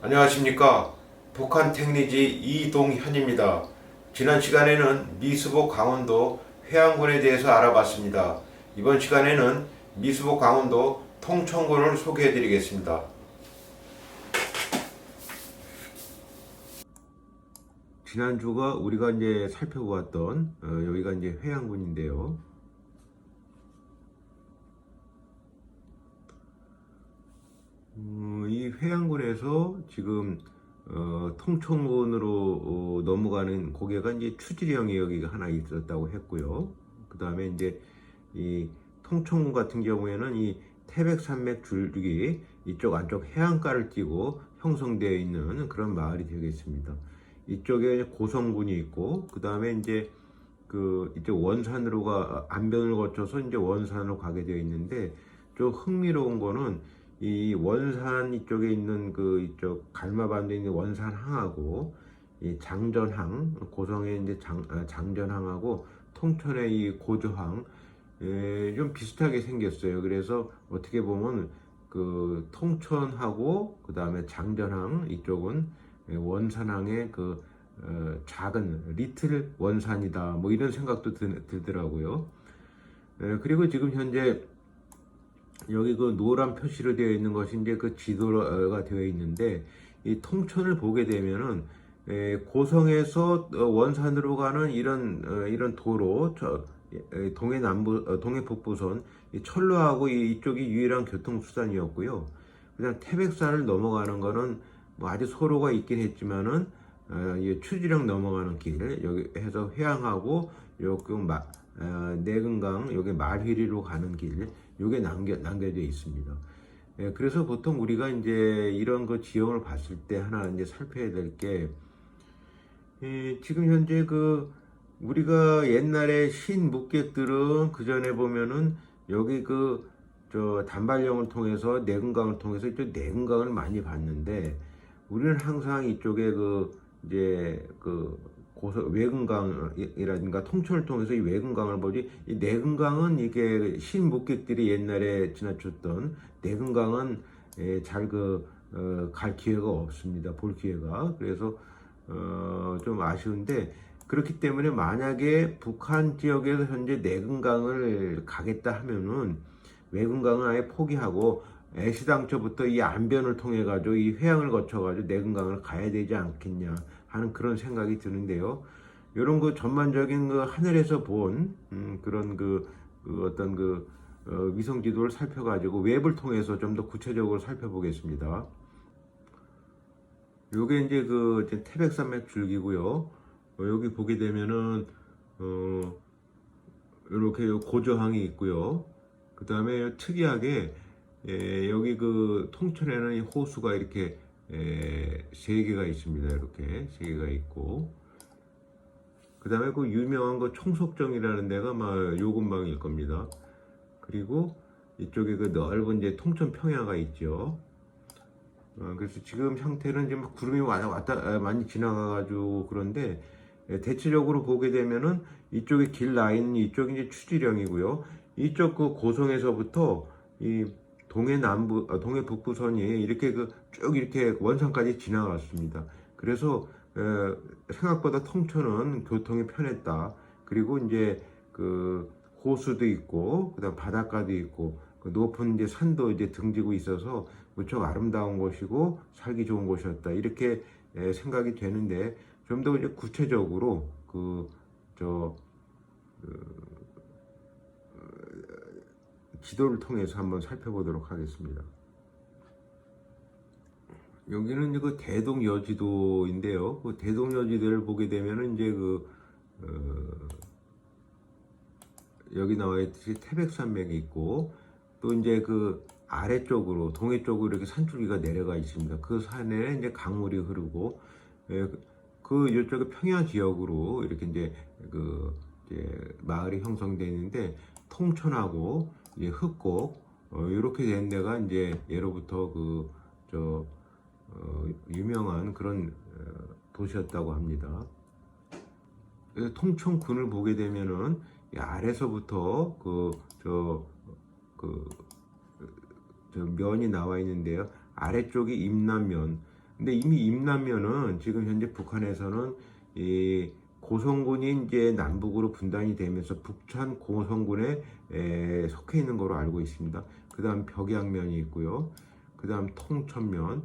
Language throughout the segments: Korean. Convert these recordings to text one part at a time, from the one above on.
안녕하십니까. 북한 택리지 이동현입니다. 지난 시간에는 미수보 강원도 회안군에 대해서 알아봤습니다. 이번 시간에는 미수보 강원도 통천군을 소개해 드리겠습니다. 지난주가 우리가 이제 살펴보았던 여기가 이제 회안군인데요. 이 회안군에서 지금 통천군으로 넘어가는 고개가 이제 추지령이 여기가 하나 있었다고 했고요. 그 다음에 이제 이 통천군 같은 경우에는 이 태백산맥 줄기 이쪽 안쪽 해안가를 띄고 형성되어 있는 그런 마을이 되겠습니다. 이쪽에 고성군이 있고 그 다음에 이제 이제 원산으로가 안변을 거쳐서 이제 원산으로 가게 되어 있는데 좀 흥미로운 거는 이 원산 이쪽에 있는 이쪽 갈마반도에 있는 원산항하고 이 장전항 고성의 이제 장전항하고 통천의 이 고조항 좀 비슷하게 생겼어요. 그래서 어떻게 보면 통천하고 그 다음에 장전항 이쪽은 원산항의 작은 리틀 원산이다 뭐 이런 생각도 들더라고요. 그리고 지금 현재 여기 노란 표시로 되어 있는 것이 이제 지도가 되어 있는데 이 통천을 보게 되면은 고성에서 원산으로 가는 이런 도로 동해 남부 동해 북부선 철로하고 이쪽이 유일한 교통수단이었고요. 그냥 태백산을 넘어가는 거는 뭐 아주 소로가 있긴 했지만은 추지령 넘어가는 길 여기 해서 회항하고 내근강 여기 말휘리로 가는 길 요게 남겨져 있습니다. 그래서 보통 우리가 이제 이런 지형을 봤을 때 하나 이제 살펴야 될 게 지금 현재 우리가 옛날에 신묵객들은 그 전에 보면은 여기 저 단발령을 통해서 내근강을 통해서 이쪽 내근강을 많이 봤는데 우리는 항상 이쪽에 이제 외근강이라든가 통천을 통해서 이 외근강을 보지 이 내근강은 이게 신묵객들이 옛날에 지나쳤던 내근강은 잘 갈 기회가 없습니다. 볼 기회가. 그래서 좀 아쉬운데 그렇기 때문에 만약에 북한 지역에서 현재 내근강을 가겠다 하면은 외근강은 아예 포기하고 애시당초부터 이 안변을 통해 가지고 이 회항을 거쳐 가지고 내근강을 가야 되지 않겠냐 하는 그런 생각이 드는데요. 이런 전반적인 하늘에서 본 그런 어떤 위성 지도를 살펴가지고 웹을 통해서 좀 더 구체적으로 살펴보겠습니다. 요게 이제 태백산맥 줄기고요. 여기 보게 되면은 이렇게 고저항이 있고요. 그 다음에 특이하게 여기 통천에는 이 호수가 이렇게 세 개가 있습니다. 이렇게 세 개가 있고 그 다음에 유명한 청속정이라는 데가 아마 요 근방일 겁니다. 그리고 이쪽에 넓은 이제 통천 평야가 있죠. 그래서 지금 형태는 지금 구름이 왔다 많이 지나가가지고 그런데 대체적으로 보게 되면은 이쪽에 길 라인은 이쪽이 이제 추지령이고요. 이쪽 고성에서부터 이 동해 북부선이 이렇게 쭉 이렇게 원산까지 지나갔습니다. 그래서 생각보다 통천은 교통이 편했다. 그리고 이제 호수도 있고 그다음 바닷가도 있고 높은 이제 산도 이제 등지고 있어서 무척 아름다운 곳이고 살기 좋은 곳이었다. 이렇게 생각이 되는데 좀 더 이제 구체적으로 지도를 통해서 한번 살펴보도록 하겠습니다. 여기는 이제 대동여지도인데요. 대동여지도를 보게 되면은 이제 여기 나와 있듯이 태백산맥이 있고 또 이제 아래쪽으로 동해 쪽으로 이렇게 산줄기가 내려가 있습니다. 그 산에 이제 강물이 흐르고 이쪽에 평야 지역으로 이렇게 이제 마을이 형성되어 있는데 통천하고 이제 흑곡 이렇게 된 데가 이제 예로부터 유명한 그런 도시였다고 합니다. 통천군을 보게 되면은 아래서부터 면이 나와 있는데요. 아래쪽이 임남면, 근데 이미 임남면은 지금 현재 북한에서는 이 고성군이 이제 남북으로 분단이 되면서 북한 고성군에 속해 있는 거로 알고 있습니다. 그다음 벽양면이 있고요. 그다음 통천면,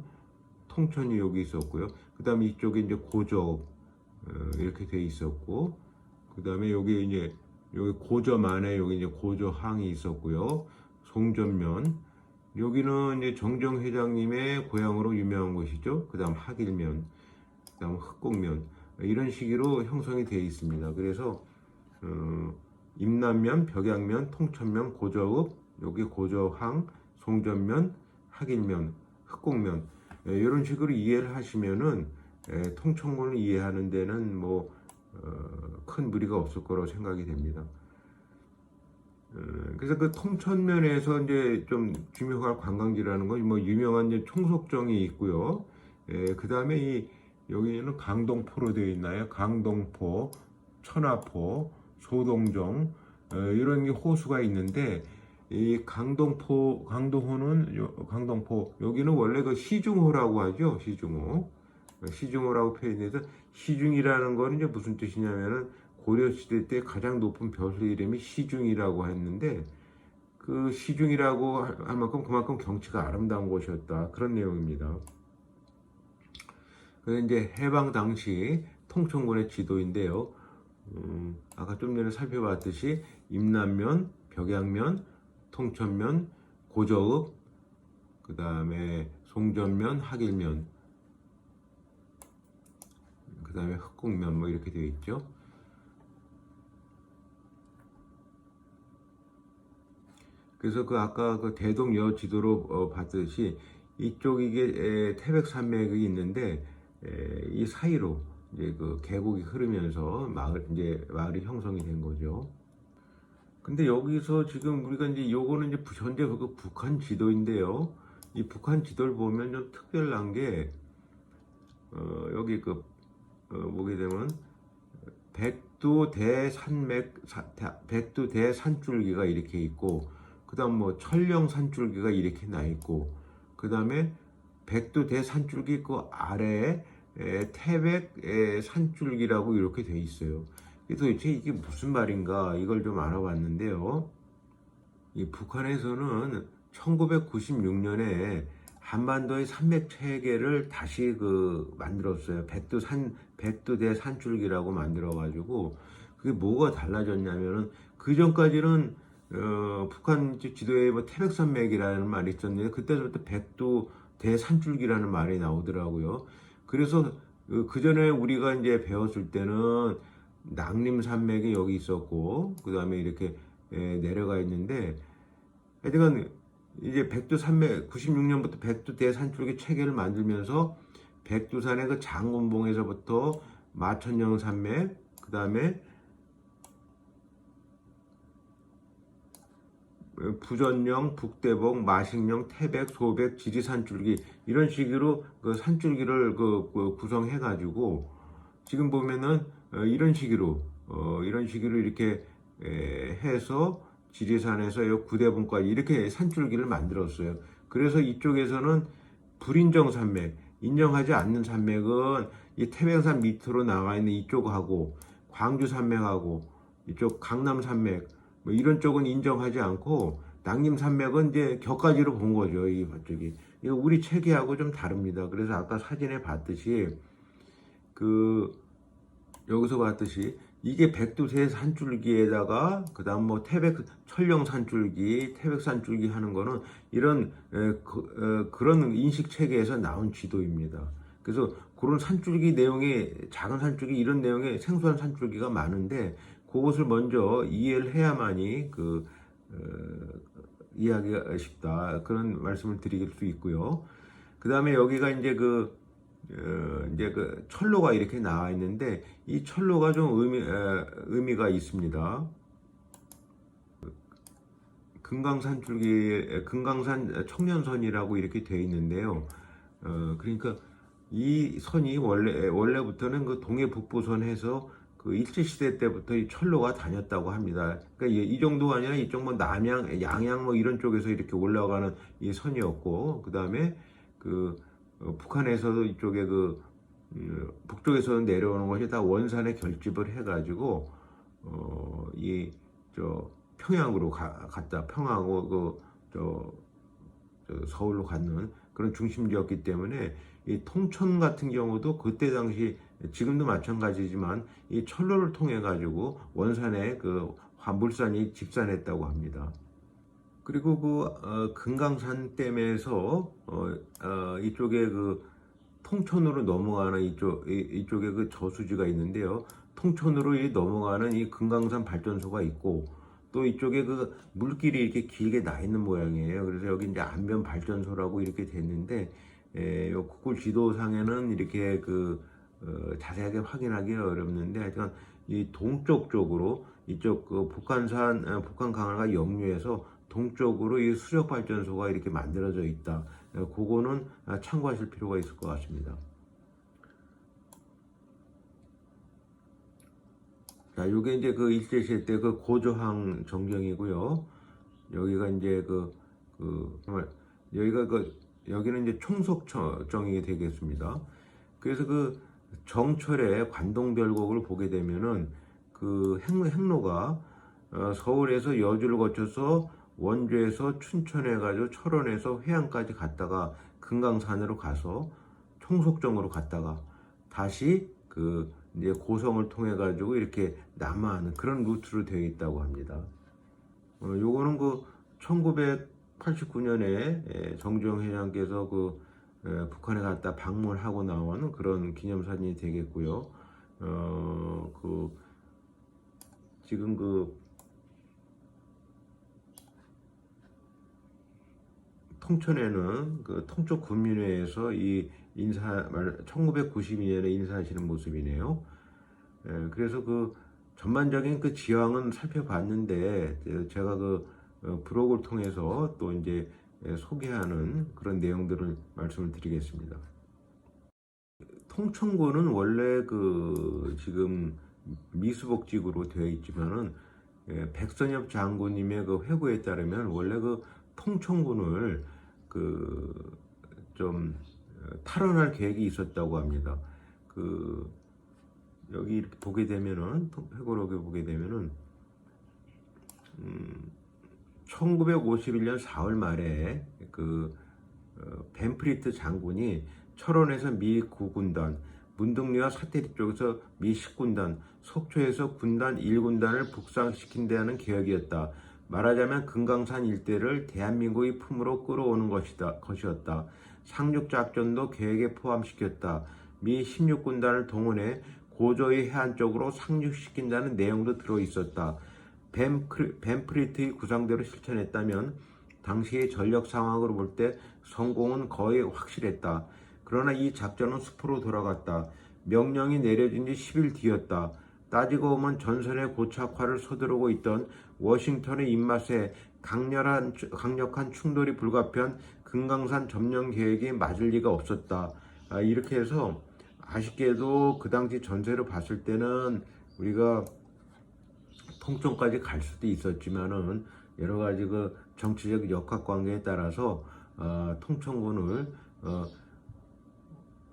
통천이 여기 있었고요. 그다음 이쪽에 이제 고적 이렇게 돼 있었고, 그다음에 여기 이제 여기 고점 안에 여기 이제 고저항이 있었고요. 송전면, 여기는 이제 정정 회장님의 고향으로 유명한 곳이죠. 그다음 하길면, 그다음 흑곡면, 이런 식으로 형성이 되어 있습니다. 그래서 임남면, 벽양면, 통천면, 고저읍, 여기 고저항, 송전면, 하길면, 흑곡면, 이런 식으로 이해를 하시면은 통천군을 이해하는 데는 뭐 큰 무리가 없을 거라고 생각이 됩니다. 그래서 그 통천면에서 이제 좀 주목할 관광지라는 건 뭐 유명한 이제 총속정이 있고요. 그 다음에 이 여기는 강동포로 되어 있나요? 강동포, 천하포, 소동정 이런 게 호수가 있는데 이 강동포 여기는 원래 그 시중호라고 하죠. 시중호라고 표현해서 시중이라는 거는 이제 무슨 뜻이냐면은 고려시대 때 가장 높은 벼슬 이름이 시중이라고 했는데 그 시중이라고 할 만큼 그만큼 경치가 아름다운 곳이었다. 그런 내용입니다. 그래서 이제 해방 당시 통천군의 지도인데요. 아까 좀 전에 살펴봤듯이 임남면, 벽양면, 통천면, 고저읍, 그 다음에 송전면, 하길면, 그 다음에 흑곡면 뭐 이렇게 되어 있죠. 그래서 그 아까 그 대동여 지도로 봤듯이 이쪽 이게 태백산맥이 있는데 이 사이로 이제 그 계곡이 흐르면서 마을이 형성이 된 거죠. 근데 여기서 지금 우리가 이제 요거는 이제 현재 그 북한 지도인데요. 이 북한 지도를 보면 좀 특별한 게 여기 보게 되면 백두 대산줄기가 이렇게 있고, 그다음 뭐 천령 산줄기가 이렇게 나 있고, 그다음에 백두 대산줄기 그 아래에 태백 산줄기라고 이렇게 돼 있어요. 그래서 도대체 이게 무슨 말인가 이걸 좀 알아봤는데요. 이 북한에서는 1996년에 한반도의 산맥 체계를 다시 만들었어요. 백두대 산줄기라고 만들어가지고 그게 뭐가 달라졌냐면은 그 전까지는 북한 지도에 뭐 태백산맥이라는 말이 있었는데 그때부터 백두대 산줄기라는 말이 나오더라고요. 그래서 그 전에 우리가 이제 배웠을 때는 낭림산맥이 여기 있었고 그 다음에 이렇게 내려가 있는데 하여튼 이제 백두산맥 96년부터 백두대 산줄기 체계를 만들면서 백두산의 그 장군봉에서부터 마천령 산맥, 그 다음에 부전령, 북대봉, 마식령, 태백, 소백, 지리산줄기 이런 식으로 그 산줄기를 구성해 가지고 지금 보면은 이런 식으로 이렇게 해서 지리산에서 구대봉까지 이렇게 산줄기를 만들었어요. 그래서 이쪽에서는 불인정 산맥, 인정하지 않는 산맥은 이 태백산 밑으로 나가 있는 이쪽하고 광주 산맥하고 이쪽 강남 산맥 뭐 이런 쪽은 인정하지 않고 낭림 산맥은 이제 격가지로 본 거죠. 이쪽이 이거 우리 체계하고 좀 다릅니다. 그래서 아까 사진에 봤듯이 여기서 봤듯이 이게 백두대 산줄기에다가 그다음 뭐 태백 천령 산줄기, 태백 산줄기 하는 거는 이런 그런 인식 체계에서 나온 지도입니다. 그래서 그런 산줄기 내용에 작은 산줄기 이런 내용에 생소한 산줄기가 많은데 그것을 먼저 이해를 해야만이 이해하기가 쉽다 그런 말씀을 드릴 수 있고요. 그다음에 여기가 이제 철로가 이렇게 나와 있는데 이 철로가 좀 의미가 있습니다. 금강산 청년선이라고 이렇게 되어 있는데요. 그러니까 이 선이 원래부터는 그 동해북부선 해서 그 일제시대 때부터 이 철로가 다녔다고 합니다. 그러니까 이 정도가 아니라 이쪽 뭐 남양, 양양 뭐 이런 쪽에서 이렇게 올라가는 이 선이었고, 그 다음에 북한에서도 이쪽에 북쪽에서 내려오는 것이 다 원산에 결집을 해가지고 이 저 평양으로 갔다 평양하고 저 서울로 갖는 그런 중심지였기 때문에 이 통천 같은 경우도 그때 당시 지금도 마찬가지지만 이 철로를 통해 가지고 원산에 물산이 집산했다고 합니다. 그리고 금강산 댐에서 이쪽에 통천으로 넘어가는 이쪽에 저수지가 있는데요. 통천으로 넘어가는 이 금강산 발전소가 있고 또 이쪽에 물길이 이렇게 길게 나 있는 모양이에요. 그래서 여기 이제 안변 발전소라고 이렇게 됐는데 요 구글 지도상에는 이렇게 자세하게 확인하기 어렵는데 하여튼 이 동쪽 쪽으로 이쪽 북한 강화가 역류해서 동쪽으로 이 수력 발전소가 이렇게 만들어져 있다. 그거는 참고하실 필요가 있을 것 같습니다. 자, 요게 이제 일제시대 때 고조항 전경이고요. 여기가 이제 정말 여기는 이제 총석정이 되겠습니다. 그래서 정철의 관동별곡을 보게 되면은 행로가 서울에서 여주를 거쳐서 원주에서 춘천에 가지고 철원에서 회안까지 갔다가 금강산으로 가서 총석정으로 갔다가 다시 이제 고성을 통해 가지고 이렇게 남하하는 그런 루트로 되어 있다고 합니다. 요거는 1989년에 정주영 회장께서 북한에 갔다 방문하고 나오는 그런 기념사진이 되겠고요. 지금 통천에는 통쪽 군민회에서 1992년에 인사하시는 모습이네요. 그래서 전반적인 지형은 살펴봤는데 제가 브로그를 통해서 또 이제 소개하는 그런 내용들을 말씀을 드리겠습니다. 통천군은 원래 지금 미수복직으로 되어 있지만은 백선엽 장군님의 회고에 따르면 원래 통천군을 좀 탈환할 계획이 있었다고 합니다. 여기 이렇게 보게 되면은 회고록에 보게 되면은 1951년 4월 말에 벤프리트 장군이 철원에서 미 9군단, 문등리와 사태리 쪽에서 미 10군단, 속초에서 군단 1군단을 북상시킨다는 계획이었다. 말하자면 금강산 일대를 대한민국의 품으로 끌어오는 것이었다. 상륙작전도 계획에 포함시켰다. 미 16군단을 동원해 고조의 해안 쪽으로 상륙시킨다는 내용도 들어있었다. 벤프리트의 구상대로 실천했다면 당시의 전력 상황으로 볼 때 성공은 거의 확실했다. 그러나 이 작전은 숲으로 돌아갔다. 명령이 내려진 지 10일 뒤였다. 따지고 보면 전선의 고착화를 서두르고 있던 워싱턴의 입맛에 강력한 충돌이 불가피한 금강산 점령 계획이 맞을 리가 없었다. 이렇게 해서 아쉽게도 그 당시 전세를 봤을 때는 우리가 통천까지 갈 수도 있었지만은 여러 가지 정치적 역학관계에 따라서 통천군을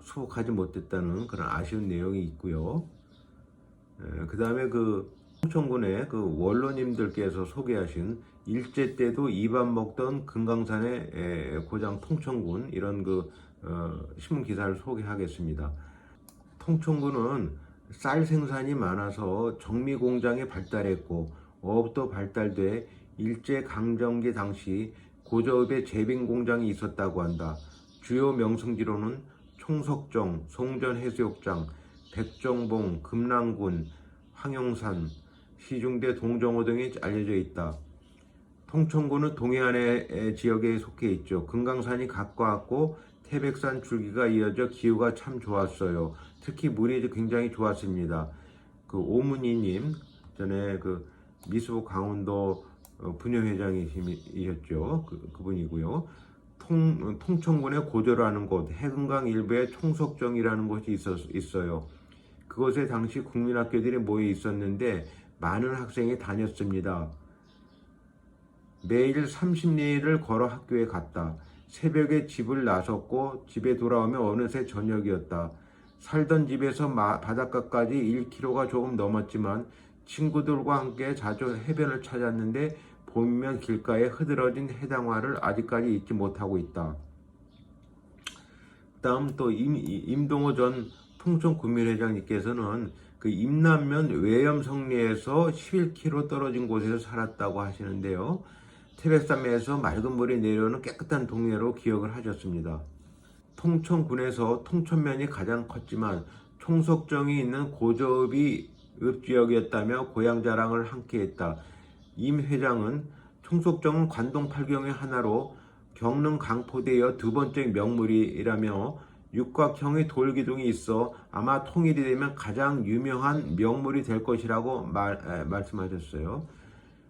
수복하지 못했다는 그런 아쉬운 내용이 있고요. 그 다음에 통천군의 원로님들께서 소개하신 일제 때도 입안 먹던 금강산의 고장 통천군 이런 신문 기사를 소개하겠습니다. 통천군은 쌀 생산이 많아서 정미 공장이 발달했고 어업도 발달돼 일제 강점기 당시 고저읍에 제빙 공장이 있었다고 한다. 주요 명승지로는 총석정, 송전해수욕장, 백정봉, 금랑군, 황용산, 시중대, 동정호 등이 알려져 있다. 통천군은 동해안의 지역에 속해 있죠. 금강산이 가까웠고 태백산 줄기가 이어져 기후가 참 좋았어요. 특히 물이 굉장히 좋았습니다. 오문희님 전에 미수복 강원도 분여회장이셨죠. 그분이고요. 통천군의 고조라는 곳, 해금강 일부에 총석정이라는 곳이 있어요. 그곳에 당시 국민학교들이 모여 있었는데 많은 학생이 다녔습니다. 매일 30리를 걸어 학교에 갔다. 새벽에 집을 나섰고 집에 돌아오면 어느새 저녁이었다. 살던 집에서 바닷가까지 1km가 조금 넘었지만 친구들과 함께 자주 해변을 찾았는데 봄이면 길가에 흐드러진 해당화를 아직까지 잊지 못하고 있다. 다음 또 임동호 전 통천구민회장님께서는 그 임남면 외염성리에서 11km 떨어진 곳에서 살았다고 하시는데요. 태백산에서 맑은 물이 내려오는 깨끗한 동네로 기억을 하셨습니다. 통천군에서 통천면이 가장 컸지만 총석정이 있는 고저읍이 읍지역이었다며 고향 자랑을 함께했다. 임 회장은 총석정은 관동 8경의 하나로 경릉 강포대에 이어 두 번째 명물이라며 육각형의 돌기둥이 있어 아마 통일이 되면 가장 유명한 명물이 될 것이라고 말씀하셨어요.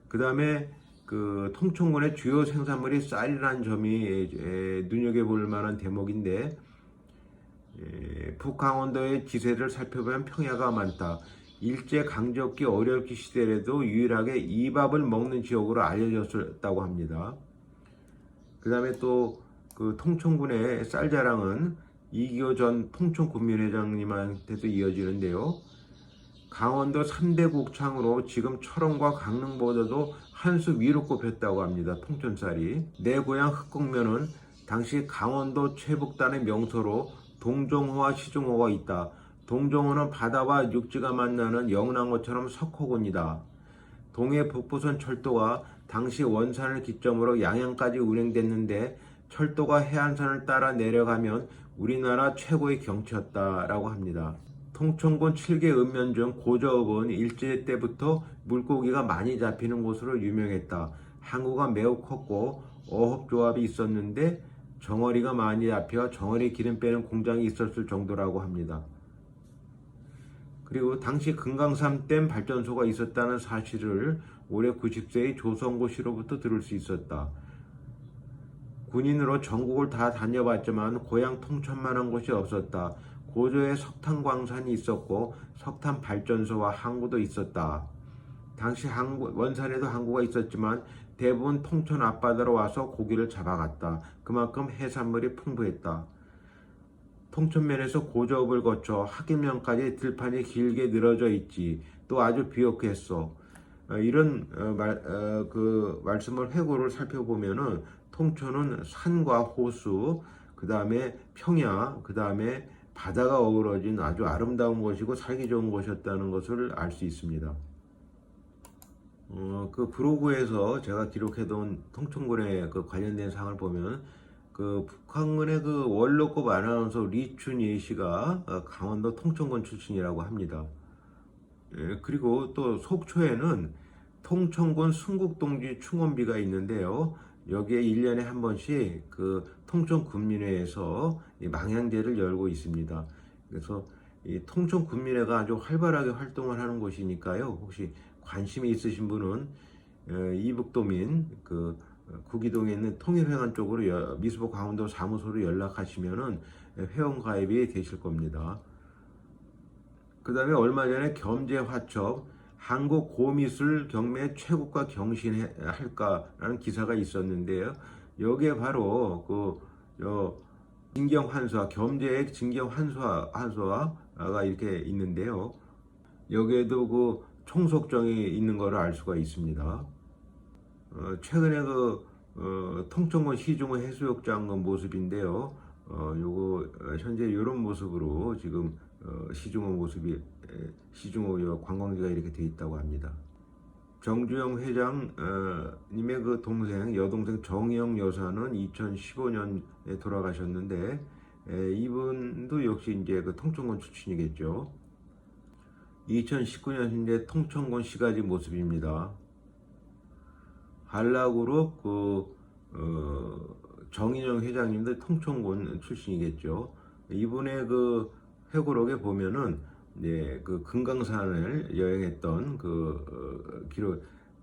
그 다음에 그 통천군의 주요 생산물이 쌀이라는 점이 눈여겨볼 만한 대목인데, 북강원도의 지세를 살펴보면 평야가 많다. 일제 강점기 어렵기 시대에도 유일하게 이밥을 먹는 지역으로 알려졌다고 합니다. 그 다음에 또 그 통천군의 쌀 자랑은 이기호 전 통천군민회장님한테도 이어지는데요. 강원도 3대 곡창으로 지금 철원과 강릉보다도 한 수 위로 꼽혔다고 합니다. 통천쌀이. 내 고향 흑곡면은 당시 강원도 최북단의 명소로 동정호와 시중호가 있다. 동정호는 바다와 육지가 만나는 영랑호처럼 석호군이다. 동해 북부선 철도가 당시 원산을 기점으로 양양까지 운행됐는데 철도가 해안선을 따라 내려가면 우리나라 최고의 경치였다라고 합니다. 통천군 7개 읍면 중 고저읍은 일제 때부터 물고기가 많이 잡히는 곳으로 유명했다. 항구가 매우 컸고 어업조합이 있었는데 정어리가 많이 잡혀 정어리 기름 빼는 공장이 있었을 정도라고 합니다. 그리고 당시 금강산댐 발전소가 있었다는 사실을 올해 90세의 조성고 씨로부터 들을 수 있었다. 군인으로 전국을 다 다녀봤지만 고향 통천만한 곳이 없었다. 고저에 석탄 광산이 있었고 석탄 발전소와 항구도 있었다. 당시 원산에도 항구가 있었지만 대부분 통천 앞바다로 와서 고기를 잡아갔다. 그만큼 해산물이 풍부했다. 통천면에서 고저읍을 거쳐 하길면까지 들판이 길게 늘어져 있지. 또 아주 비옥했어. 이런 말씀을 회고를 살펴보면은 통천은 산과 호수, 그 다음에 평야, 그 다음에 바다가 어우러진 아주 아름다운 곳이고 살기 좋은 곳이었다는 것을 알 수 있습니다. 그 브로그에서 제가 기록해둔 통천군의 그 관련된 사항을 보면 그 북한군의 그 원로급 아나운서 리춘예 씨가 강원도 통천군 출신이라고 합니다. 그리고 또 속초에는 통천군 순국동지 충원비가 있는데요. 여기에 1년에 한 번씩 그 통천군민회에서 망향제를 열고 있습니다. 그래서 이 통천군민회가 아주 활발하게 활동을 하는 곳이니까요. 혹시 관심이 있으신 분은 이북도민 그 구기동에 있는 통일회관 쪽으로 미수보 강원도 사무소로 연락하시면은 회원 가입이 되실 겁니다. 그 다음에 얼마 전에 겸재화첩 한국 고미술 경매 최고가 경신할까라는 기사가 있었는데요. 여기에 바로 진경환수화 겸재의 진경환수화가 이렇게 있는데요. 여기에도 그 총속정이 있는 것을 알 수가 있습니다. 최근에 통천군 시중호 해수욕장 모습인데요. 요거 현재 이런 모습으로 지금 시중호 관광지가 이렇게 돼 있다고 합니다. 정주영 회장 님의 그 동생 여동생 정희영 여사는 2015년에 돌아가셨는데 이분도 역시 이제 그 통천군 출신이겠죠. 2019년 현재 통천군 시가지 모습입니다. 한라그룹 정인영 회장님도 통천군 출신이겠죠. 이분의 그 회고록에 보면은 그 금강산을 여행했던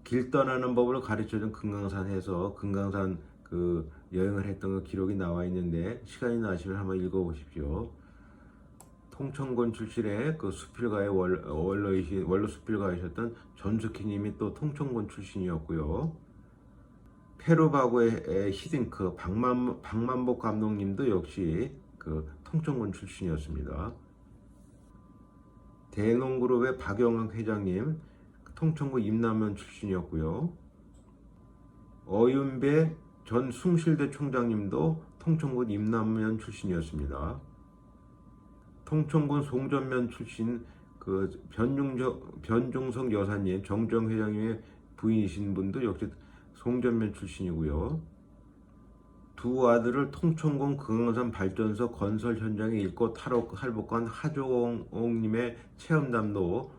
길 떠나는 법을 가르쳐준 금강산에서 금강산 그 여행을 했던 그 기록이 나와 있는데 시간이 나시면 한번 읽어보십시오. 통천군 출신의 그 수필가의 원로 수필가이셨던 전숙희님이 또 통천군 출신이었고요. 페루바고의 히딩크 박만복 감독님도 역시 그 통천군 출신이었습니다. 대농그룹의 박영학 회장님 통천군 임남면 출신이었고요. 어윤배 전 숭실대 총장님도 통천군 임남면 출신이었습니다. 통천군 송전면 출신 그 변중석 여사님, 정정 회장님의 부인이신 분도 역시 송전면 출신이고요. 두 아들을 통천군 금강산 발전소 건설 현장에 잃고 탈북한 하종옥님의 체험담도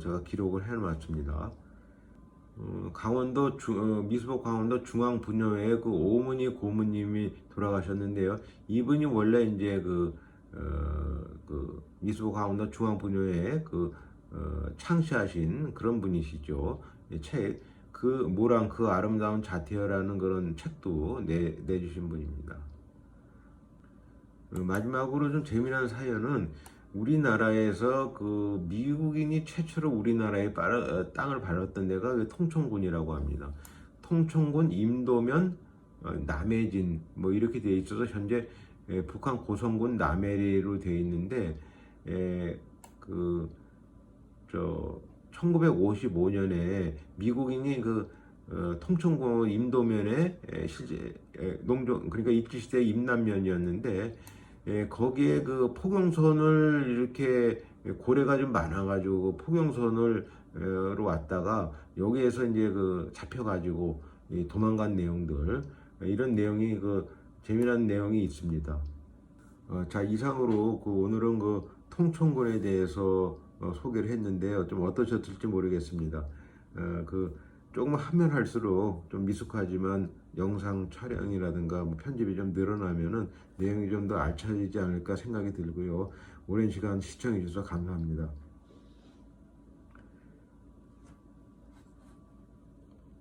제가 기록을 해놨습니다. 미수복 강원도 중앙분여회 그 오문희 고문님이 돌아가셨는데요. 이분이 원래 이제 그 미수복 강원도 중앙분여회 창시하신 그런 분이시죠. 그 모랑 그 아름다운 자태여라는 그런 책도 내주신 분입니다. 마지막으로 좀 재미난 사연은 우리나라에서 그 미국인이 최초로 우리나라에 땅을 밟았던 데가 통천군이라고 합니다. 통천군 임도면 남해진 뭐 이렇게 되어 있어서 현재 북한 고성군 남해리로 되어 있는데 1955년에 미국인이 통천군 임도면에 실제 농종 그러니까 입지시대 임남면이었는데 거기에 그 포경선을 이렇게 고래가 좀 많아가지고 포경선으로 왔다가 여기에서 이제 잡혀가지고 도망간 내용들 이런 내용이 재미난 내용이 있습니다. 자 이상으로 오늘은 통천군에 대해서 소개를 했는데요. 좀 어떠셨을지 모르겠습니다. 조금 하면 할수록 좀 미숙하지만 영상 촬영이라든가 편집이 좀 늘어나면은 내용이 좀 더 알차지지 않을까 생각이 들고요. 오랜 시간 시청해 주셔서 감사합니다.